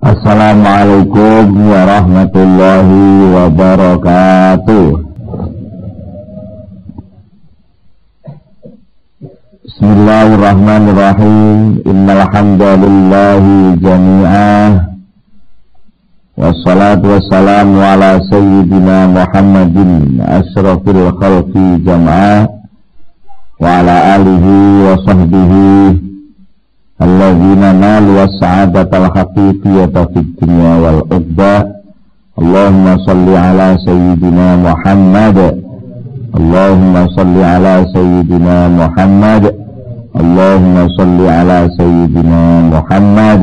Assalamualaikum warahmatullahi wabarakatuh. Bismillahirrahmanirrahim. Innal hamdalillahi jami'ah. Wassalatu wassalamu ala sayyidina Muhammadin asyrafil khalqi jam'ah wa ala alihi wa sahbihi alladzina nalu was-sa'adatal haqiqiyyata fid dunya wal ukhra. Allahumma shalli ala sayyidina Muhammad. Allahumma shalli ala sayyidina Muhammad. Allahumma shalli ala sayyidina Muhammad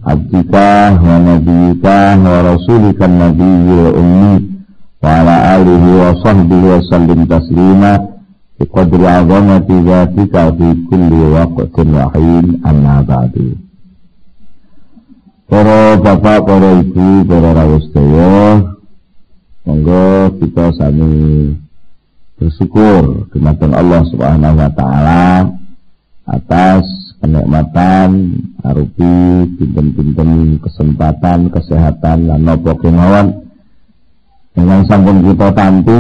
abdika wa nabiyyika wa rasulika nabiyyil ummi wa ala alihi wa sahbihi wa sallim taslima biqadri azamati dzatika fi kulli waqtin wa hin, amma ba'du. Para bapak, para ibu, para rawuh sedaya, monggo kita sami bersyukur dumateng Allah Subhanahu wa taala atas kenikmatan arupi pinten-pinten kesempatan kesehatan lan napa kemawon ingkang sampun kita tampi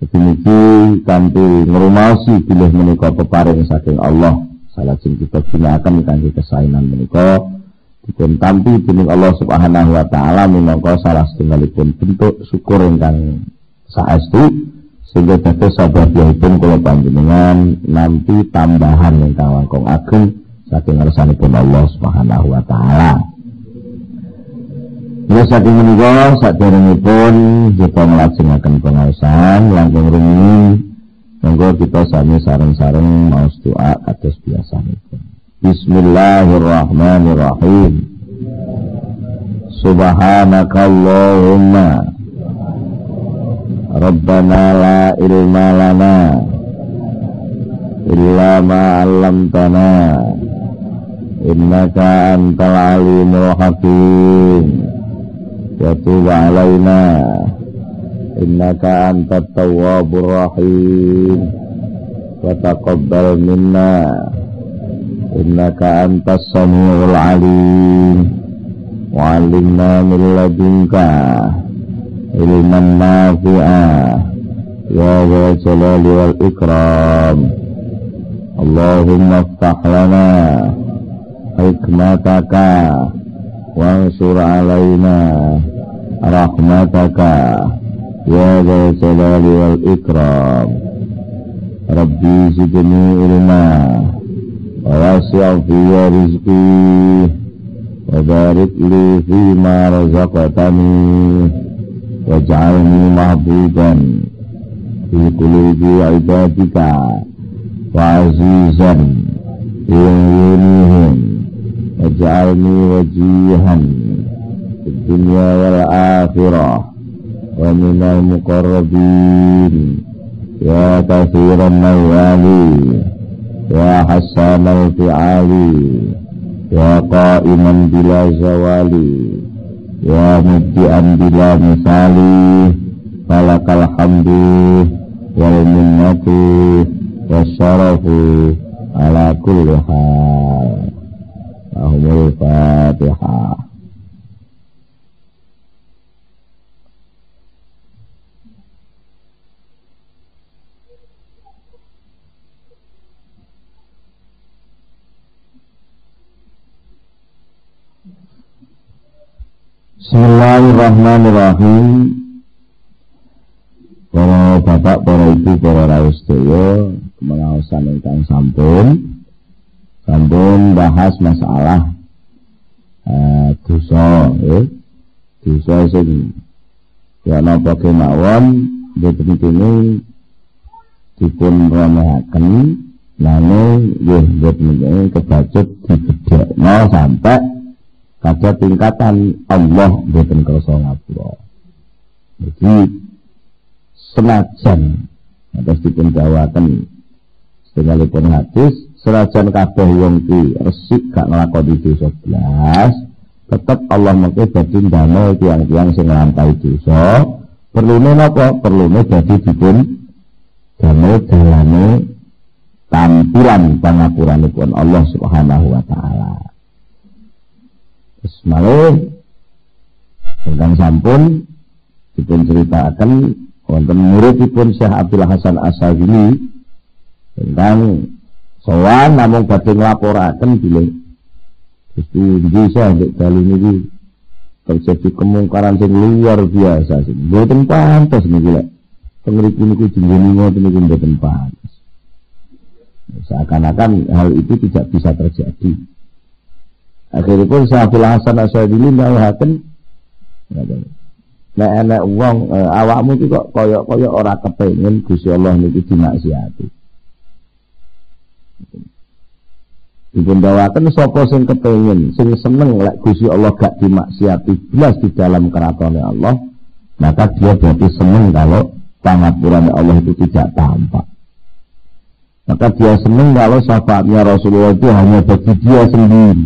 Demikian kanthi ngrumaosi bilih menika peparing saking Allah, salajeng kita ginakaken kanthi kesaenan menika dipun tampi dening Allah Subhanahu wa taala minangka salah setunggalipun bentuk syukur ingkang saestu sehingga dados sababipun kula panjenengan nampi tambahan ingkang langkung ageng saking ngarsanipun Allah Subhanahu wa taala. Ya saking menika saderengipun kita nglajengaken pengaosan langkung rumiyin, monggo kita sami sareng-sareng maos doa atas biasanipun. Bismillahirrahmanirrahim. Subhanakallahumma Rabbana la ilma lana illa ma 'allamtana innaka antal alimul hakim. Yatub alaina innaka antat tawwabur rahim wa taqabbal minna innaka antas samiul alim wa 'allimna min ladunka ilman nafi'a ya dzal jalali wal ikram. Allahumma iftah lana hikmataka wansur alaina rahmataka ya dzal jalali wal ikram. Rabbi zidni ilma wa wasi' fi rizqi wa barik li fima razaqtani waj'alni mahbuban fi qulubi ibadika wa azizan fi yunihim waj'alni wajihan fid dunya wal akhirah wa minal muqarrabin ya kathiran nawali ya hasanal fi'ali ya qa'iman bila zawali ya mubdi'an bila misali falakal hamdu wal minnatu wasyarafu ala kulli hal. Allahumma Fatihah. Bismillahirrahmanirrahim. Para bapak, para ibu, para rawuh sedaya, kemengaosan ingkang sampun bahas masalah dosa, dosa sing ya napa kemawon dipun dipun remehaken nanging nggih boten kebacut dibedhekno sampai kada tingkatan Allah boten kersa ngapura. Jadi senajan atas dipun dawaken setunggalipun hadis, senajan kabeh wong ki resik gak nglakoni dosa blas, tetep Allah mengke dadi ndamel tiyang-tiyang sing nglampahi dosa. Perlune napa? Perlune dadi dipun damel dalane tampilan pangapuranipun Allah Subhanahu wa taala. Malih ingkang sampun dipun ceritaken wonten muridipun Syekh Abdul Hasan Asyadzili ingkang sowan namung badhe nglaporaken bilih Gusti Indonesia nek dalu niki terjadi kemungkaran sing luar biasa sing mboten pantes niki lek pengriki niku jenenge ngoten niku mboten pantes. Seakan-akan hal itu tidak bisa terjadi. Akhirnya pun Syekh Abdul Hasan Asyadzili ndawahaken nek enek wong awakmu iki kok kaya ora kepengin Gusti Allah niki dimaksiati. Dipun dawaken sapa sing kepengin, sing seneng lek Gusti Allah gak dimaksiati blas di dalam keratone Allah, maka dia berarti seneng kalau pangapuran Allah itu tidak tampak. Maka dia seneng kalau syafaatnya Rasulullah itu hanya bagi dia sendiri.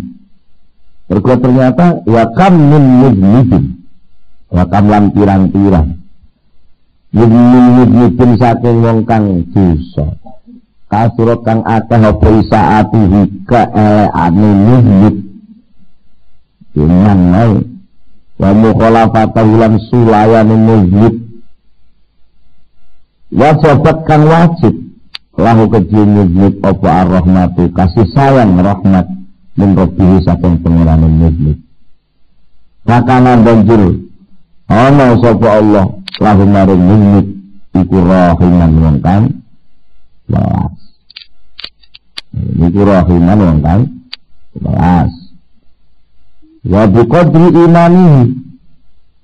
Berikut ternyata wa kam min mudnibin, wa kam lan pirang-pirang mudnibin saking wong kang dosa kasurat kang akeh apa isaati hika eleane mudnib iman mau wa mukhalafata ulan sulayan mudnib wajibat kang wajib lahu kedhi mudnib apa ar-rahmatu kasih sayang rahmat min rabbihi saking pengirangan mudnib. Makana banjur ana sapa Allah lahu maring mudnib iku rahiman wong kang welas. Iku rahiman wong kang welas. Wa biqadri imani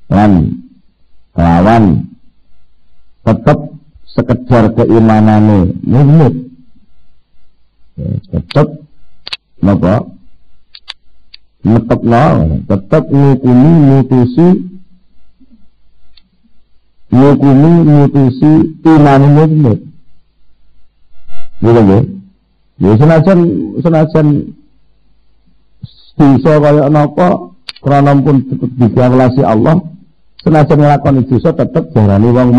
lan kelawan tetep sekedar keimanane mudnib. Tetep napa tetap ngukumi mutusi iman mudnib. Gitu ya senajan dosa kaya napa krana pun tetep diawasi Allah, senajan nglakoni dosa tetep darani wong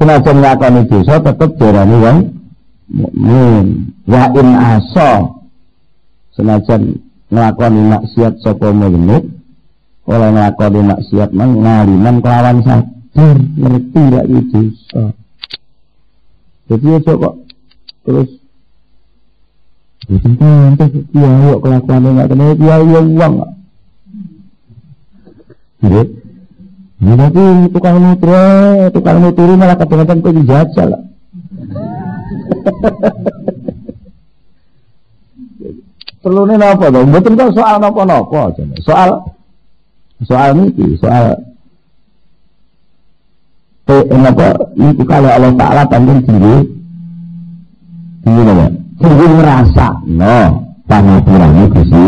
senajan nglakoni dosa tetep darani wong mukmin. Wa in asa senajan nglakoni maksiat sapa mudnib oleh nglakoni maksiat mang ngaliman kelawan sadar ngerti lek iki dosa. Jadi aja kok terus pantes kiai kok kelakuane gak kena kiai uang. Nggih. Nanti tukang nuturi malah kadang-kadang kok dijajal. Perlune napa to? Mboten kok soal napa-napa aja. Soal niki, soal napa niku kalau Allah Taala pancen diri napa? Diri ngrasakno pangapurane Gusti.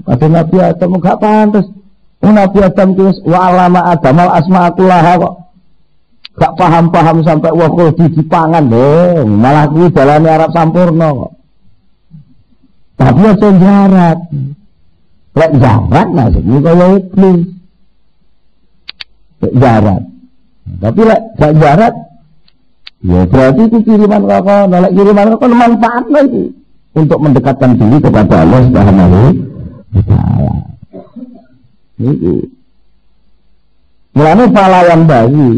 Kadang Nabi Adam gak pantes. Nabi Adam ki wa alama adamal asma'akullaha kok gak paham-paham sampai wah kok dipangan malah kuwi dalane Arab sampurna kok. Tapi aja jarak. Lek jarak maksudnya kaya iblis. Lek jarak. Tapi lek gak jarak ya berarti itu kiriman kakak. Lek kiriman kakak manfaatnya itu untuk mendekatkan diri kepada Allah Subhanahu wa taala. Ini mulane palayan bagi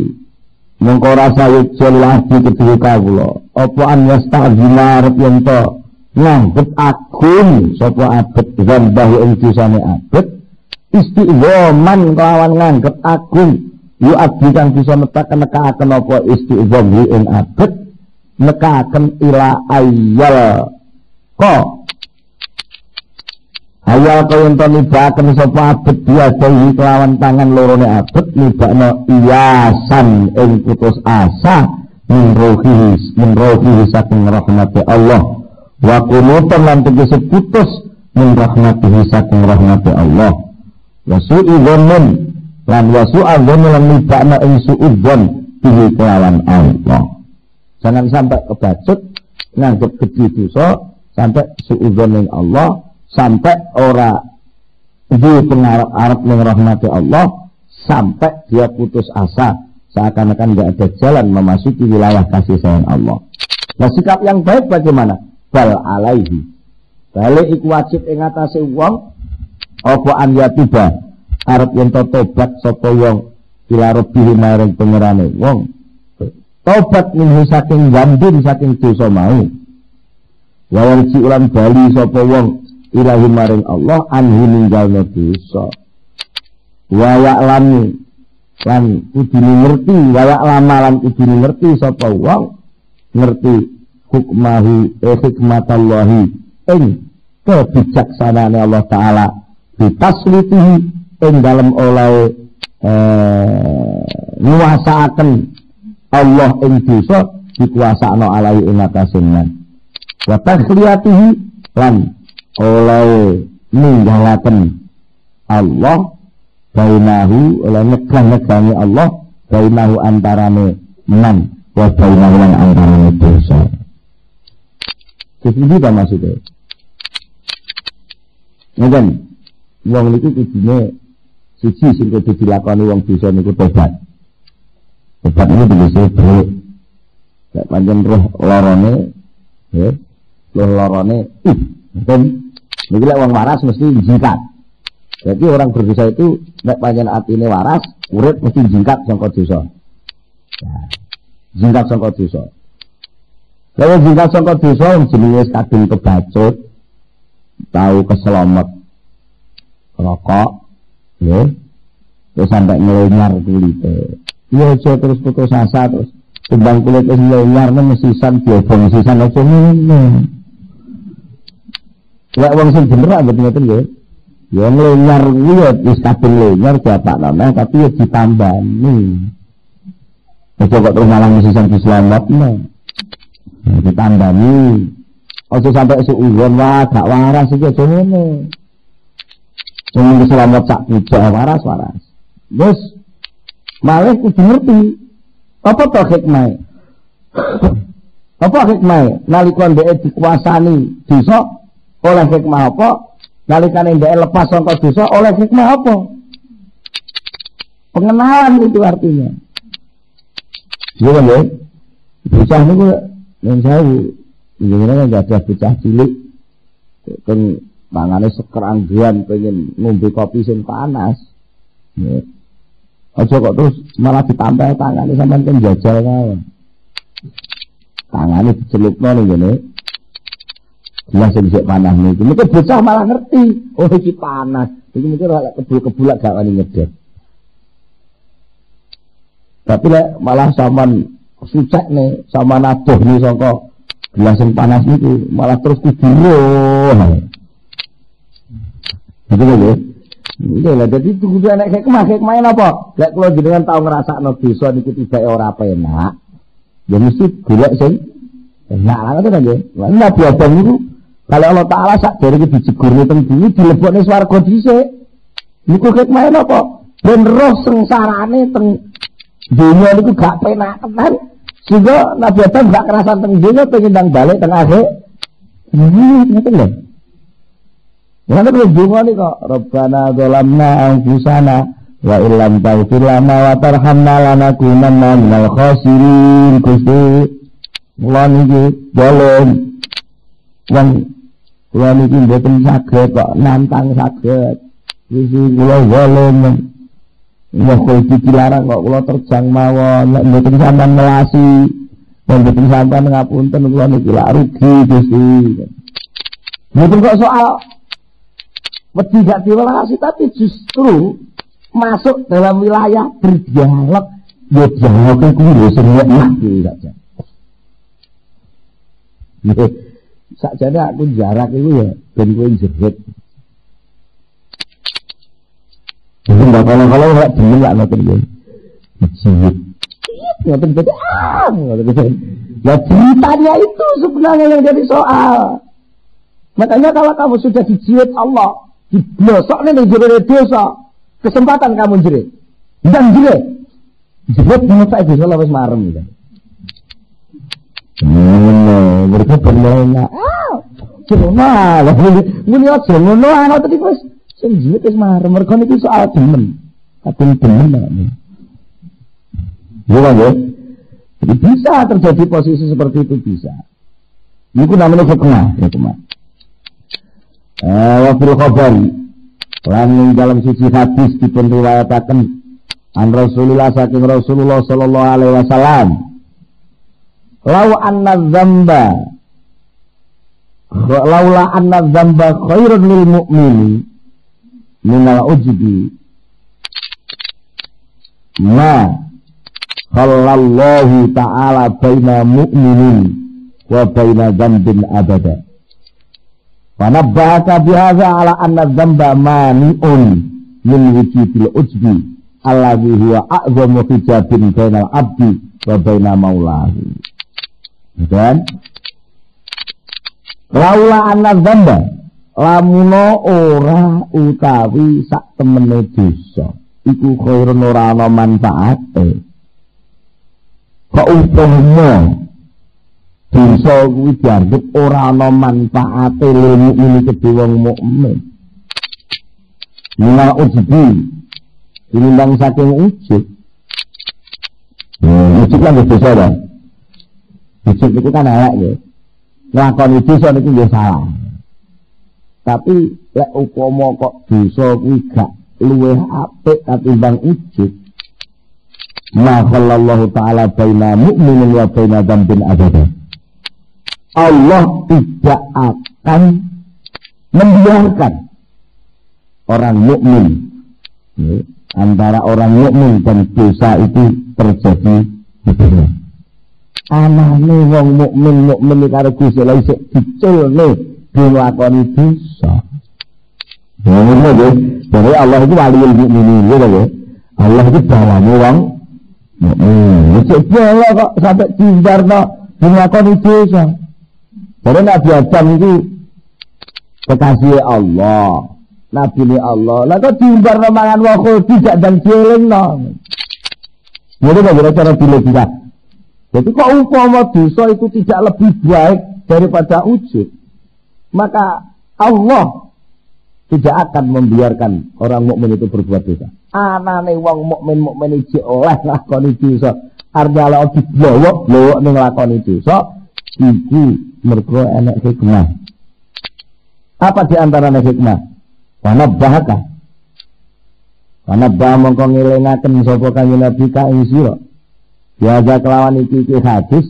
mengko rasa yujal lagi kedua kawula apa an yastazina arep yen to nganggep agung sapa abet zambahu ing dosane abet istiqoman kelawan nganggep agung yu abdi kang bisa nekaken apa istiqom ing abet nekaken ila ayyal ko ayal kau ento nibaken sapa abet biadahi kelawan tangan lorone abet nibakno iyasan ing putus asa min rohihi saking rahmati Allah wa kunutan lan tegese putus min rahmatihi saking rahmati Allah wa su'idzon lan wa su'adzon lan nibakno ing su'idzon bihi kelawan Allah. Jangan sampai kebacut nganggep gedhe dosa sampai su'idzon ing Allah, sampai ora di pengarap ning rahmati Allah, sampai dia putus asa seakan-akan tidak ada jalan memasuki wilayah kasih sayang Allah. Nah sikap yang baik bagaimana? Bal alaihi Balik iku wajib ing atase wong apa an yatiba arep yen tobat sapa wong ila rabbihi marang pangerane wong. Tobat minhu saking zambin saking dosa mau. Wa yarji ulan bali sapa wong ilahi maring Allah anhu ninggalna dosa. Wa ya'lamu lan kudu ngerti, wa ya'lama lan kudu ngerti sapa wong ngerti hukmahu hikmatallahi ing kebijaksanaan Allah Ta'ala ditaslitihi ing dalam oleh nguasaaken Allah ing dosa dikuasakno alai ing atasenman wa takhliyatihi lan oleh ninggalaken Allah bainahu oleh negang-negangi Allah bainahu antarane man wa bainahu lan antarane dosa. Jadi apa maksudnya? Ngeten, wong niku kudune siji sing kudu dilakoni wong dosa niku tobat. Tobat niku tegese balik. Nek pancen roh lorone, nggih, roh lorone, ngeten. Niki lek wong waras mesti jingkat. Jadi orang berdosa itu nek pancen atine waras, urip mesti jingkat sangka dosa. Ya, jingkat sangka dosa. Kalau jingkat sangka dosa jenenge kadung kebacut, tahu keselamat rokok, ya, terus sampai ngelenyar kulite. Iya aja terus putus asa terus timbang kulit wis ngelenyar mesisan diobong sisan aja ngene. Lek wong sing bener ambek ngoten nggih. Ya ngelenyar kuwi ya wis kadung ngelenyar diapakno tapi ya ditambani. Aja kok terus malah mesisan diselametno. Ditambani. Aja sampai suuwon wah gak waras iki aja ngono. Cuma selamat sak puja waras. Wis malah kudu ngerti apa to hikmah. Apa hikmah nalika ndek dikuasani dosa oleh hikmah apa? Nalikane ndek lepas saka dosa oleh hikmah apa? Pengenalan itu artinya. Iya kan ya? Bocah niku ning sawu ngene enggak ada bocah cilik kan mangane seker anggian pengen ngombe kopi sing panas. Ya. Aja kok terus malah ditambah tangane sampean kan jajal kae. Tangane dicelupno ning ngene. Jelas sik panas niku. Mesti bocah malah ngerti, oh iki panas. Iki mesti lek kebul-kebulak gak wani ngedek. Tapi lek malah sampean sucekne, sampean adohne saka gelas sing panas niku malah terus kuduro. Betul ya? Iya lah, jadi itu kudu enak hikmah apa? Lek kula jenengan tau ngrasakno dosa niku tibake ora penak. Ya mesti golek sing enak ngoten kan nggih. Lah Nabi Adam niku kalau Allah Taala sak derenge dijegurne teng bumi dilebokne swarga dhisik. Niku hikmah apa? Ben roh sengsarane teng dunya niku gak penak tenan. Sehingga Nabi Adam gak kerasan teng dunya pengen ndang balik teng akhir. Ngoten lho. Yang ada berhubungan ni kok. Rabbana zalamna anfusana wa illam taghfir lana wa tarhamna lanakunanna minal khasirin. Gusti kula niki zalim. Kula niki mboten saged kok nantang saged. Gusti kula zalim. Wah kok dilarang kok kula terjang mawon nek mboten sampean melasi. Nek mboten sampean ngapunten kula niki lak rugi Gusti. Mboten kok soal wedi gak diwelasi tapi justru masuk dalam wilayah berdialog. Ya dialog itu lho sing enak iki saja. Nggih. Sakjane aku jarak iku ya ben kowe jerit. Jadi kalau gak demen gak ngoten nggih. Jerit. Ngoten beda. Ya ceritanya itu sebenarnya yang jadi soal. Makanya kalau kamu sudah dijiwit Allah, diblosok nih jero dosa, kesempatan kamu jerit. Dan jerit menurut saya dosa wis marem gitu. Mereka berlena. Cuma lah muni aja ngono ana tadi wis sing jerit wis marem. Mergo niki soal demen. Kadung demen nek. Ya. Jadi bisa terjadi posisi seperti itu bisa. Itu namanya hikmah. Wa fil khabar lan dalam sisi hadis dipun riwayataken an Rasulullah saking Rasulullah sallallahu alaihi wasallam laula anna dzamba khairun lil mu'mini minal ujbi ma khallallahu ta'ala baina mu'minin wa baina dzambin abada. Fanabbahaka bihadza ala anna dzamba mani'un min wujudil ujbi alladhi huwa a'zamu hijabin bainal abdi wa baina maulahu. Dan laula anna dzamba lamuno ora utawi sak temene dosa iku khairun ora ana manfaate. Kok umpama dosa kuwi dianggep ora ana manfaate lil mukmin kedhe wong mukmin. Mila ujibi tinimbang saking ujub. Ujub kan dosa ta. Ujub itu kan elek ya. Nglakoni dosa niku ya salah. Tapi lek upama kok dosa kuwi gak luwih apik katimbang ujub. Ma khallallahu ta'ala baina mu'minin wa baina dzambin abada. Allah tidak akan membiarkan orang mukmin antara orang mukmin dan dosa itu terjadi hubungan. Anane wong mukmin karo Gusti Allah isih diculne dilakoni dosa. Ngono nggih. Jadi Allah itu waliul mukminin gitu ya. Allah itu dalane wong mukmin. Cek Allah kok sampai dibarno dilakoni dosa. Jadi Nabi Adam itu kekasih Allah, Nabi ini Allah. Lah kok dibarno mangan wa khul tidak dan dielingno. Jadi bagaimana cara dilogika? Jadi kok umpama dosa itu tidak lebih baik daripada ujub, maka Allah tidak akan membiarkan orang mukmin itu berbuat dosa. Anane wong mukmin iki oleh nglakoni dosa. Arep ala diblowok ning nglakoni dosa iku mergo enek hikmah. Apa di antara hikmah? Panabahaka. Panabah mongko ngelingaken sapa kanjeng Nabi ka ing sira. Biasa kelawan iki hadis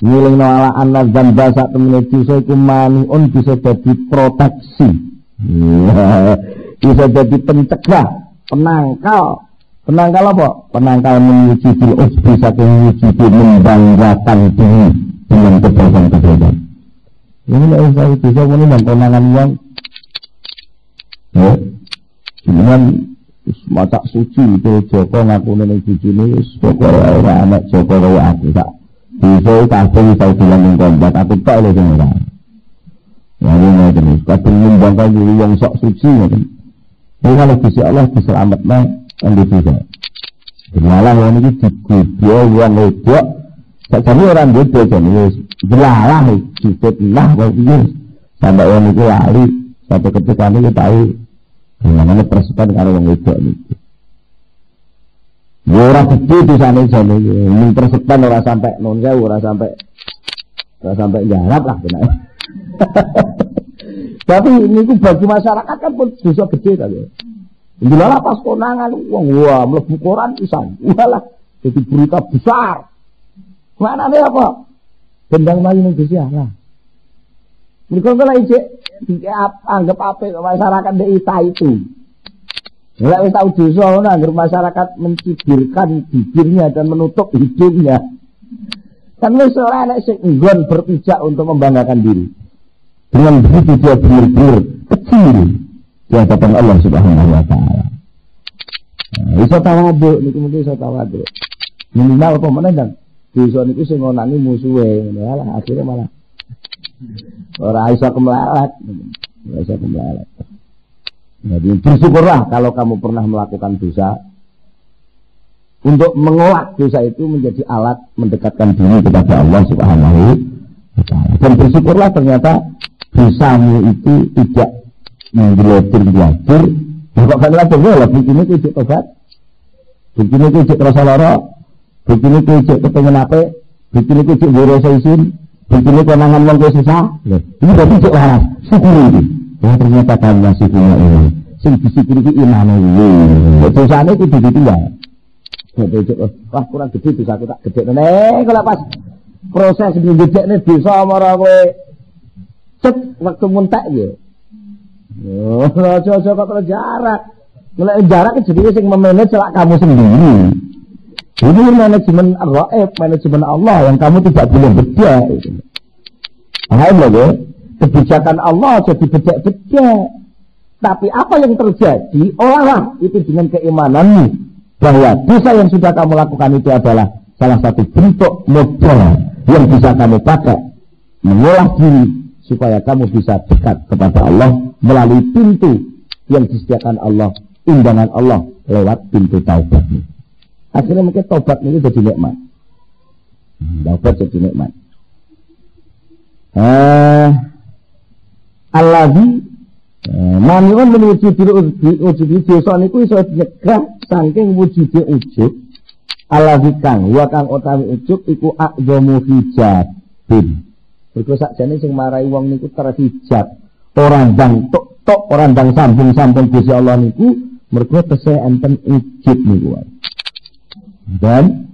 ngilingno ala anna dzamba sak temene dosa iku maniun bisa jadi proteksi. Bisa jadi pencegah, penangkal. Penangkal apa? Penangkal menyucibil ujbi saking menyucibil membanggakan diri dengan kebaikan-kebaikan. Ini lah saya bisa ini dan konangan yang dengan mata suci itu Joko ngaku nenek suci ini pokoknya orang anak Joko kaya aku tak bisa kasih bisa bilang yang kombat aku tak oleh orang. Lalu jenis kadang membanggakan diri yang sok suci ini kalau bisa Allah diselamatkan yang bisa belalah yang ini digubio yang wedok jadi orang wedok jadi belalah difitnah sampai yang itu lari sampai ketika ini tahu bagaimana persetan kalau orang wedok ini orang gede di sana ini persetan orang sampai nonjau orang sampai jarak lah benar. Tapi ini bagi masyarakat kan pun dosa gede kali ya. Bila pas konangan uang wah mlebu koran pisan. Walah jadi berita besar. Mana nih apa? Bendang mayu ning Gusti Allah. Mereka kalau anggap apa masyarakat desa itu. Nggak tahu dosa agar masyarakat mencibirkan bibirnya dan menutup hidungnya. Kan wis ora enek sing enggon berpijak untuk membanggakan diri. Dengan begitu dia benar-benar kecil di hadapan Allah Subhanahu wa taala. Iso tawadhu niku mesti iso tawadhu. Minimal apa meneh dan dosa niku sing ngonani musuhe, malah akhirnya malah ora iso kemelarat. Ora iso kemelarat. Jadi bersyukurlah kalau kamu pernah melakukan dosa. Untuk mengolah dosa itu menjadi alat mendekatkan diri kepada Allah Subhanahu wa taala. Dan bersyukurlah ternyata dosamu itu tidak menggeletir-geletir. Kok kan lah lah begini ku ijek tobat. Begini ku ijek rasa lara. Begini ku ijek kepengen ape. Begini ku ijek ngurus isin. Begini konangan wong susah. Ini berarti ijek waras. syukuri. Ya ternyata kamu masih punya ini. Sing disyukuri itu imane iki. Dosane kudu ditinggal. Wah kurang gede dosa aku tak gede. Kalau pas proses ngedekne dosa marang kowe cek waktu muntek ya. Oh, aja kok terus jarak. Nek jarak jadi sing memanage lak kamu sendiri. Ini manajemen Ar-Raib, manajemen Allah yang kamu tidak boleh beda. Paham ya? Kebijakan Allah jadi beda-beda. Tapi apa yang terjadi, olahlah itu dengan keimananmu bahwa dosa yang sudah kamu lakukan itu adalah salah satu bentuk modal yang bisa kamu pakai mengolah diri supaya kamu bisa dekat kepada Allah melalui pintu yang disediakan Allah, undangan Allah lewat pintu taubat. Akhirnya mungkin taubat ini jadi nikmat. Taubat jadi nikmat. Alladzi maniun wujudi dosa niku iso nyegah saking wujude ujub. Alladzi kang wa kang utawi ujub iku a'zamu hijabin. Iku sakjane sing marai wong niku terhijab. Ora ndang tok ora ndang sambung-sambung Gusti Allah niku mergo tesih enten ujub niku. Dan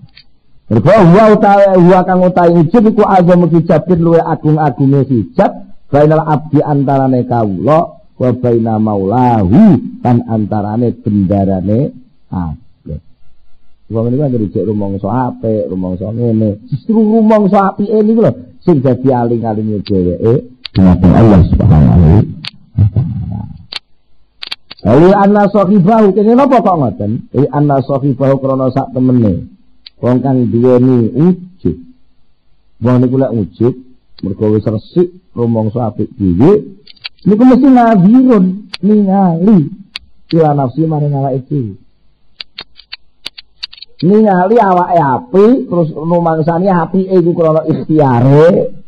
mergo wa kang utawi ujub iku a'zamu hijabin luwe agung-agunge hijab bainal abdi antarane kawula wa baina maulahu kan antarane bendarane abdi. Wong niku anggere cek rumangsa apik, rumangsa ngene. Justru rumangsa apike niku lho sing dadi aling-alinge dheweke dumateng Allah Subhanahu wa taala. Ali anna sahibahu kene napa kok ngoten? Anna sahibahu krana sak temene wong kang duweni ujub. Wong niku lek ujub mergo wis resik rumangsa apik dhewe niku mesti ngabirun ningali ila nafsi maring awake dhewe. Ningali awake apik terus numangsani apike iku krana ikhtiare.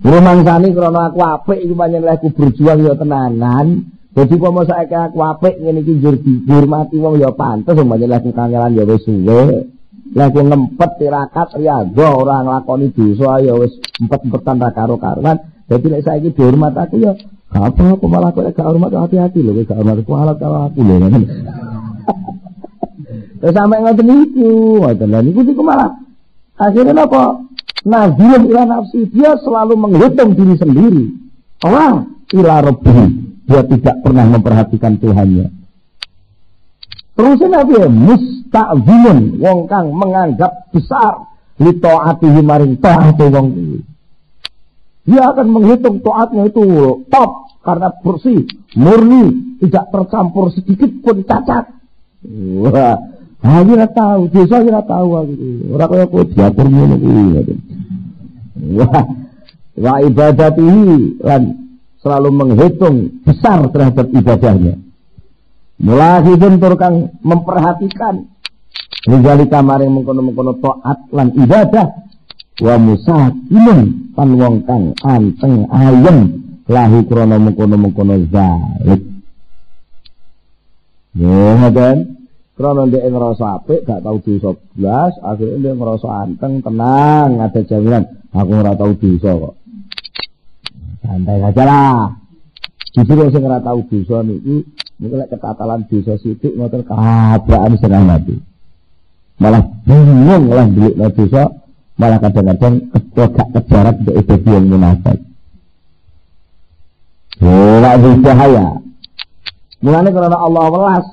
Numangsani krana aku apik iku pancen aku berjuang ya tenanan. Dadi pomo saiki aku apik ngene iki njur dihormati wong ya pantes pancen aku kangelan ya wis suwe. Lah aku ngempet tirakat riyadha ora nglakoni dosa ya wis empet-empetan ra karo-karuan. Dadi nek saiki dihormat aku ya apa malah kok gak hormat hati-hati lho gak hormat karo aku lho. Terus sampai ngoten niku, ngoten lha niku malah akhirnya apa? Nazilun ila nafsi, dia selalu menghitung diri sendiri. Allah ila rabbi, dia tidak pernah memperhatikan Tuhannya. Terus nabi musta'zilun, wong kang menganggap besar li taatihi maring taate wong iki. Dia akan menghitung taatnya itu top karena bersih, murni, tidak tercampur sedikit pun cacat. Wah, ora tahu, desa ora tahu aku. Ora kaya kowe diatur ngono kuwi. Wah, wa ibadatihi lan selalu menghitung besar terhadap ibadahnya. Mulahidun tur kang memperhatikan ninggalika maring mengkono-mengkono taat lan ibadah wa musakinun pan wong kang anteng ayem lahu krana mengkono-mengkono zalik. Ya, ngoten. Karena dia ngerasa apik, gak tahu dosa blas, akhirnya dia ngerasa anteng, tenang, ada jaminan. Aku nggak tahu dosa kok. Santai saja lah. Justru saya nggak tahu dosa nih, mungkin ketatalan dosa sidik, ngotot kehabraan setengah mati. Malah bingung lah beli dosa, malah kadang-kadang gak kejarak untuk ibadah yang munafik. Ora bahaya. Mulane karena Allah welas.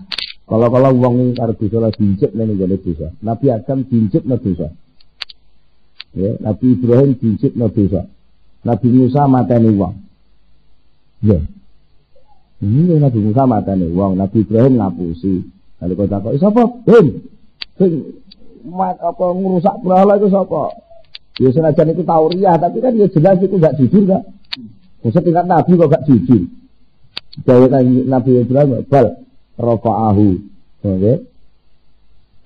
Kalau wong iki karo dosa la dincip ning ngene dosa. Nabi Adam dincip ning dosa. Ya, Nabi Ibrahim dincip ning dosa. Nabi Musa mateni wong. Ya. Ini Nabi Musa mateni wong, Nabi Ibrahim ngapusi. Lalu kok takok, "Sapa? Sing apa ngrusak berhala itu sapa?" Ya senajan itu tauriah, tapi kan ya jelas itu enggak jujur kan. Setingkat Nabi kok gak jujur. Jawab Nabi Ibrahim, "Bal rafa'ahu." Oke.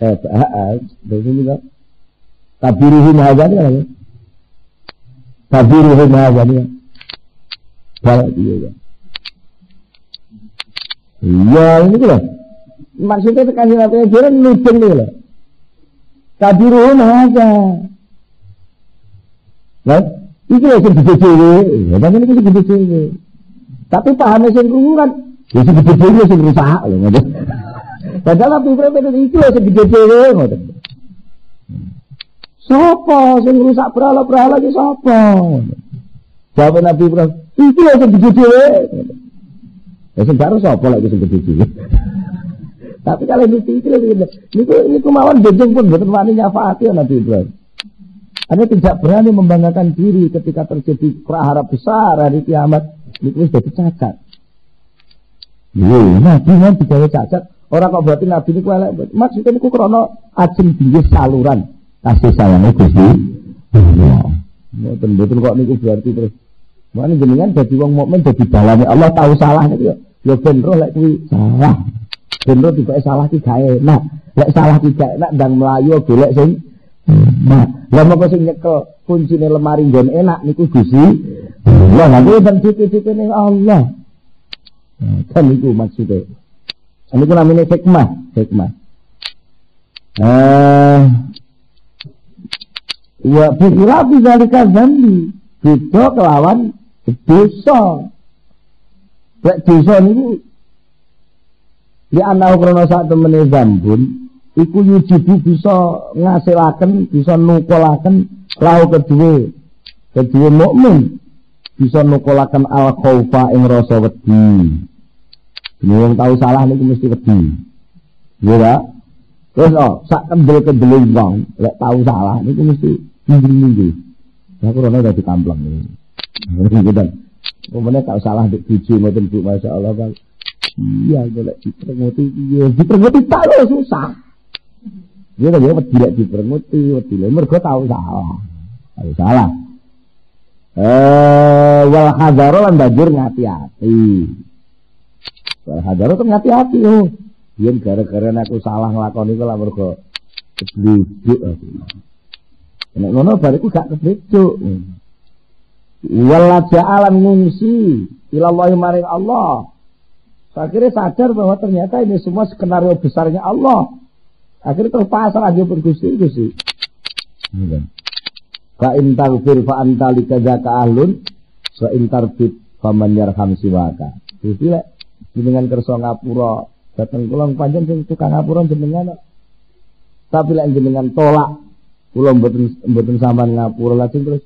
Dari sini kan. Tabiruhum hazani kan. Tabiruhum hazani. Bal iya kan. Iya ini kan. Maksudnya tekan Nabi Ibrahim nudeng nih loh. Tabiruhum hazani. Nah, iki lho sing gede dhewe. Ya, tapi iki gede dhewe. Tapi pahamnya sing krungu kan ya sing gede dhewe sing rusak lho ngoten. Padahal pikir iki sing gede dhewe ngoten. Sopo sing rusak berhala-berhala iki sopo? Jawab Nabi Ibrahim, iki sing gede dhewe. Ya sing karo sapa lek sing gede dhewe. Tapi kalau niku mawon benjing pun mboten wani nyafaati Nabi Ibrahim. Anda tidak berani membanggakan diri ketika terjadi prahara besar hari kiamat. Niku wis dadi cacat. Nabi kan digawe cacat. Ora kok berarti Nabi niku elek. Maksudnya niku krana ajeng dinggih saluran kasih sayangnya Gusti Allah. Mboten kok niku berarti terus. Mane jenengan dadi wong mukmin dadi balane Allah tahu salah niku ya. Ya ben roh lek kuwi salah. Ben roh dibake salah ki gak enak. Lek salah ki gak enak ndang mlayu golek sing lah moko sing nyekel kuncine lemari nggon enak niku Gusti Allah. Nanti ben titik-titik ning Allah. Kan itu maksudnya. Ini ku namanya hikmah. Wa fi khilafi zalika dzambi. Beda kelawan dosa. Lek dosa niku ya ana krana sak temene zambun iku yujibu bisa ngasilaken, bisa nukulaken lahu kedue mukmin. Bisa nukulaken al-khaufa ing rasa wedi. Wong tahu salah niku mesti wedi. Ya. Terus sak kendel-kendele wong lek tahu salah niku mesti minggu-minggu. Aku ora dadi kampleng iki. Gitu. Umumnya tahu salah dik bojo ngoten Bu, masyaallah Pak. Iya golek dipermuti iya, dipermuti tak lho susah. Dia lagi wedi lek dipermuti, wedi mergo tahu salah. Tahu salah. Wal hadzaro lan banjur ngati-ati. Wal hadzaro tuh ngati-ati yo. Yen gara-gara aku salah nglakoni kok lak mergo kebluduk aku. Nek ngono bariku gak kebluduk. Wal ja'alan ngungsi ila Allah maring Allah. Akhirnya sadar bahwa ternyata ini semua skenario besarnya Allah. Akhirnya terpasang aja bergusti. Fa in taghfir fa anta likadzaka ahlun wa in tarbit faman yarham siwaka. Jadi lek jenengan kersa ngapura dateng kula panjen sing tukang ngapura jenengan. Tapi lek jenengan tolak kula mboten sampean ngapura lajeng terus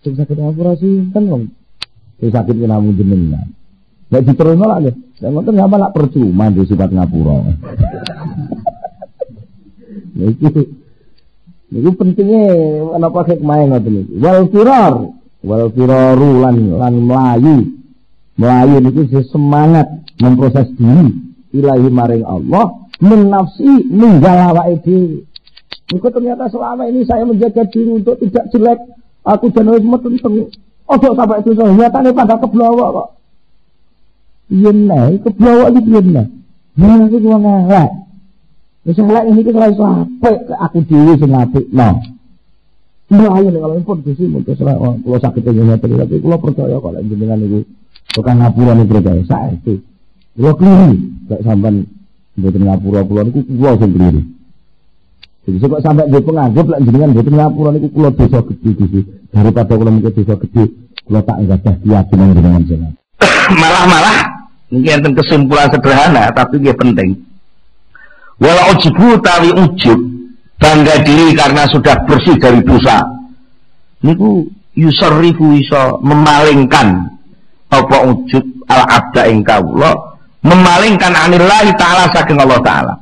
sing saged ngapura sinten wong. Sing saged namung jenengan. Nek diterima lak nggih. Nek ngoten sampean lak percuma di sifat ngapura. Niku pentingnya kenapa hikmah ngoten niku. Wal firaru lan melayu niku semangat memproses diri ilahi maring Allah min nafsi ninggal awake dhewe. Niku ternyata selama ini saya menjaga diri untuk tidak jelek. Aku jenenge meteng. Ojo sampai itu nyatane pada keblawak kok. Yen nek keblawak iki yen nek. Nek aku wong elek. Wis elek ini ki ora apik aku dhewe sing apik. Nah. Ayo nek kalau pun Gusti mung terserah kula saged ngene tapi kula percaya kok lek jenengan niku tukang ngapura niku percaya saiki. Kula kliru gak sampean mboten ngapura kula niku kula sing kliru. Jadi kok sampai nggih penganggep lek jenengan mboten ngapura niku kula dosa gedhe Gusti. Daripada kula mikir dosa gedhe, kula tak enggak keyakinan jenengan jenengan. Malah niki enten kesimpulan sederhana tapi nggih penting. Wala ujibu tawi ujub bangga diri karena sudah bersih dari dosa. Niku yusarrifu iso memalingkan apa ujub al-abda ing kawula, memalingkan anillahi taala saking Allah taala.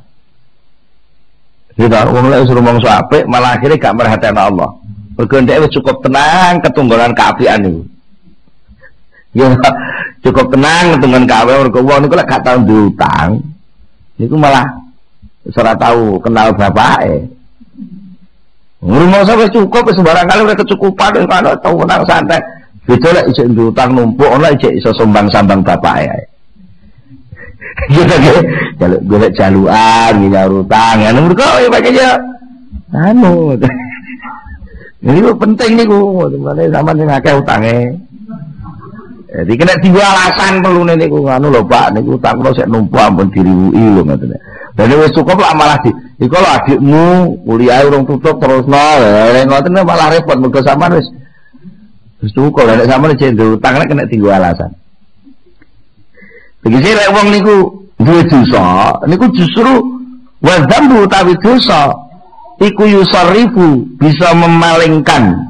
Kita wong lek suruh mongso apik malah akhirnya gak merhatiin Allah. Mergo ndek wis cukup tenang ketunggalan kaapian niku. Ya cukup tenang ketunggalan kaapian mergo wong niku lek gak tau diutang. Niku malah ora tahu kenal bapake. Ngrumoso wis cukup wis sembarang kali udah kecukupan wis ana tau menang santai. Beda lek isih diutang numpuk ana isih iso sombang-sambang bapake. Ya nggih, jaluk golek jalukan nyaur utang. Anu mergo ya pakenya anu. Ini penting niku, sampeyan sampean sing akeh utange. Jadi kena tiga alasan perlu niku anu lho Pak, niku utang kula sik numpuk ampun diriwuki lho ngoten. Dan wis cukup lah malah iku lho adikmu kuliah urung tutup terusno. Ngoten malah repot mergo sampean wis cukup nek sampean cek utang nek kena tiga alasan. Tegese lek wong niku duwe dosa, niku justru wa dzambu utawi dosa iku yusarrifu bisa memalingkan,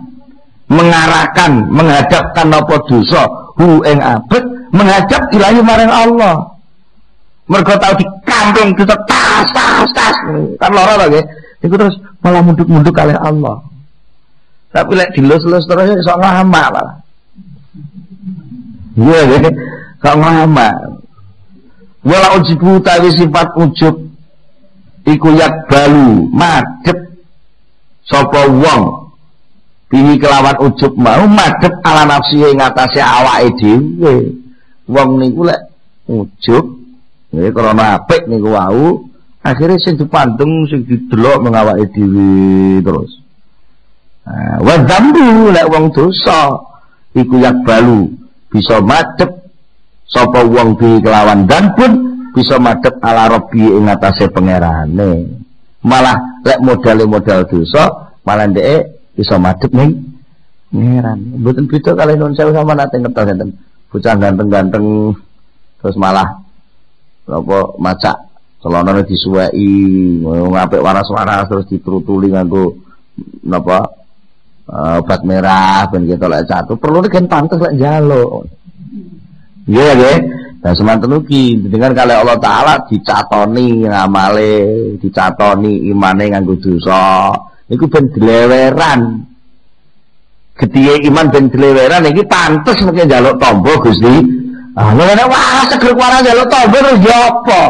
mengarahkan, menghadapkan apa dosa hu ing abet menghadap ilahi maring Allah. Mergo tau dikampung kita tas kan lara to nggih. Iku terus malah munduk-munduk kalih Allah. Tapi lek dilus-lus terus iso ngamak lah. Iya nggih, kok ngamak. Wala ujibu tawi sifat ujub iku yakbalu madhep sapa wong bini kelawan ujub mau madhep ala nafsi ing atase awake dhewe. Wong niku lek ujub nggih krana apik niku wau akhire sing dipandeng sing didelok mengawake dhewe terus. Wa dzambu lek wong dosa iku yakbalu bisa madhep sapa wong bi kelawan dan pun bisa madhep ala rabbi ing atase pangerane. Malah lek modal dosa malah dhek bisa madhep ning pangeran. Mboten beda kalih nun sewu sama nate ngertos enten bocah ganteng-ganteng terus malah apa macak celanane disuweki ngapik waras-waras terus ditrutuli nganggo napa obat merah ben ketok lek satu perlu gen pantes lek njaluk. Iya nggih. Nah semanten ugi dengan kali Allah taala dicatoni ngamale, dicatoni imane nganggo dosa. Niku ben dileweran. Getihe iman ben dileweran iki pantes mengke njaluk tombo Gusti. Ah nek wah seger kuwi njaluk tombo terus ya apa?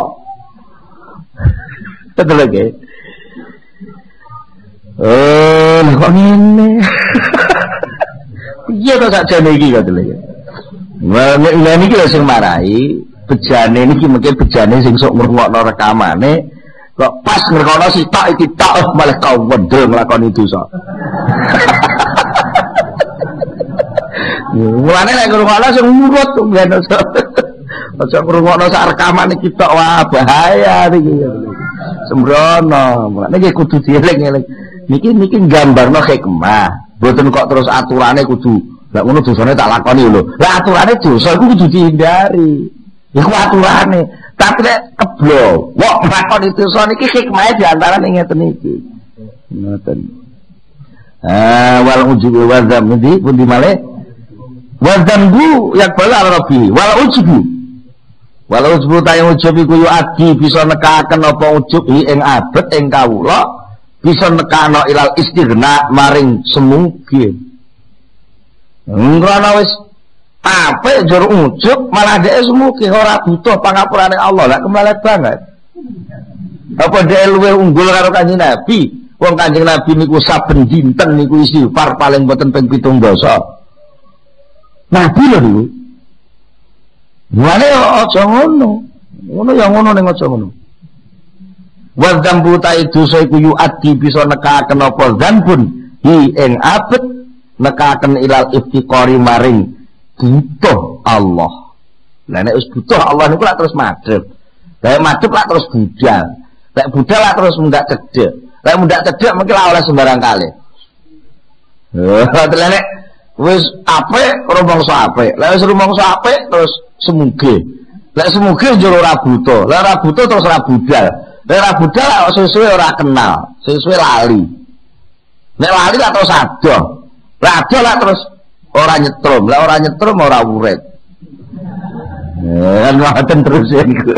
Betul nggih. Kok ngene. Piye to sakjane iki kok lho. Wah nek niki lho sing marahi bejane niki mungkin bejane sing sok ngrungokno rekamane kok pas ngrungokno sitok iki tok malah kau wendel nglakoni dosa. Mulane nek ngrungokno sing nurut ben aja ngrungokno sak rekaman iki tok wah bahaya niki. Sembrono. Mulane iki kudu dieling-eling. Niki gambarno hikmah. Mboten kok terus aturane kudu lah ngono dosane tak lakoni lho. Lah aturane dosa iku kudu dihindari. Iku aturane. Tapi nek keblo, wong lakoni dosa niki hikmahe di antara ngeten iki. Ngoten. Wal ujubu wa dzambi pundi malih? Wa dzambu yakbala rabbi. Wal ujubu ta ujub iku yo adi bisa nekaken apa ujub ing abet ing kawula bisa nekano ilal istighna maring semungkin. Ngrana wis apik jur ujub malah dhek semuge ora butuh pangapurane Allah, lak kemalet banget. Apa dhek luwih unggul karo Kanjeng Nabi? Wong Kanjeng Nabi niku saben dinten niku istighfar paling boten ping 17. Nabi lho niku. Mulane aja ngono. Ngono ya ngono ning aja ngono. Wa dzambu ta dosa iku yu'addi bisa nekaken apa dzambun hi ing abet nekaken ilal iftiqari maring butuh Allah. Lah nek wis butuh Allah niku lak terus madhep. Lah madhep lak terus budal. Lek budal lak terus mundak cedhek. Lek mundak cedhek mengki lak oleh sembarang kali. Nek wis apik rumangsa apik. Lek wis rumangsa apik terus semuge. Lek semuge njur ora butuh. Lek ora butuh terus ora budal. Lek ora budal lak sesuwe ora kenal, sesuwe lali. Nek lali lak terus adoh. Adoh lak terus ora nyetrum, lek ora nyetrum ora urip. Kan ngoten terus niku.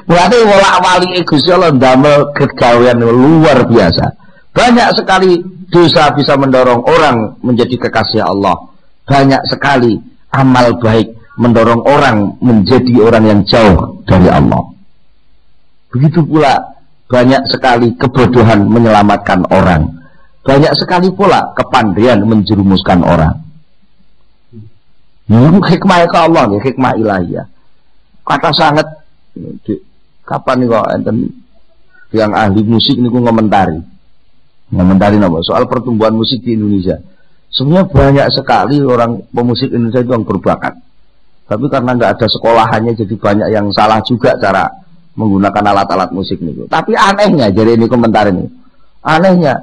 Berarti wolak-walike Gusti Allah ndamel kegawean luar biasa. Banyak sekali dosa bisa mendorong orang menjadi kekasih Allah. Banyak sekali amal baik mendorong orang menjadi orang yang jauh dari Allah. Begitu pula banyak sekali kebodohan menyelamatkan orang. Banyak sekali pula kepandaian menjerumuskan orang. Ini hikmah ke Allah, hikmah ilahiyah. Kata sangat, kapan nih kok enten yang ahli musik ini ngomentari apa soal pertumbuhan musik di Indonesia. Sebenarnya banyak sekali orang pemusik Indonesia itu yang berbakat. Tapi karena nggak ada sekolahannya, jadi banyak yang salah juga cara menggunakan alat-alat musik nih. Tapi anehnya, jadi ini komentar ini, anehnya